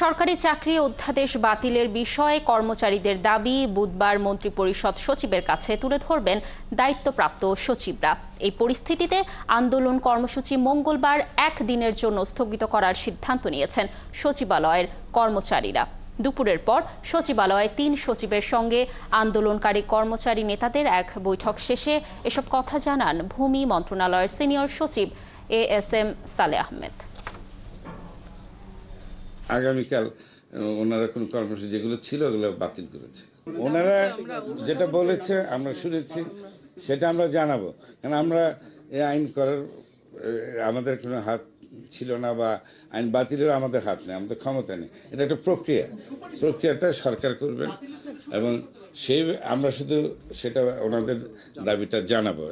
সরকারি চাকরি অধ্যাদেশ বাতিলের বিষয়ে কর্মচারীদের দাবি বুধবার মন্ত্রিপরিষদ সচিবের কাছে তুলে ধরবেন দায়িত্বপ্রাপ্ত সচিবরা। এই পরিস্থিতিতে আন্দোলন কর্মসূচি মঙ্গলবার একদিনের জন্য স্থগিত করার সিদ্ধান্ত নিয়েছেন সচিবালয়ের কর্মচারীরা। দুপুরের পর সচিবালয়ে ৩ সচিবের সঙ্গে আন্দোলনকারী কর্মচারী নেতাদের এক বৈঠক শেষে এসব কথা জানান ভূমি মন্ত্রণালয়ের সিনিয়র সচিব ASM সালেহ আহমেদ। আগামীকাল ওনারা কোন কর্মসূচি যেগুলো ছিল ওগুলো বাতিল করেছে। ওনারা যেটা বলেছে আমরা শুনেছি, সেটা আমরা জানাবো, কারণ আমরা এই আইন করার আমাদের কোনো হাত ছিল না, বা আইন বাতিলের আমাদের হাত নেই, আমাদের ক্ষমতা নেই। এটা একটা প্রক্রিয়াটা সরকার করবেন, এবং সেই আমরা শুধু সেটা ওনাদের দাবিটা জানাবো।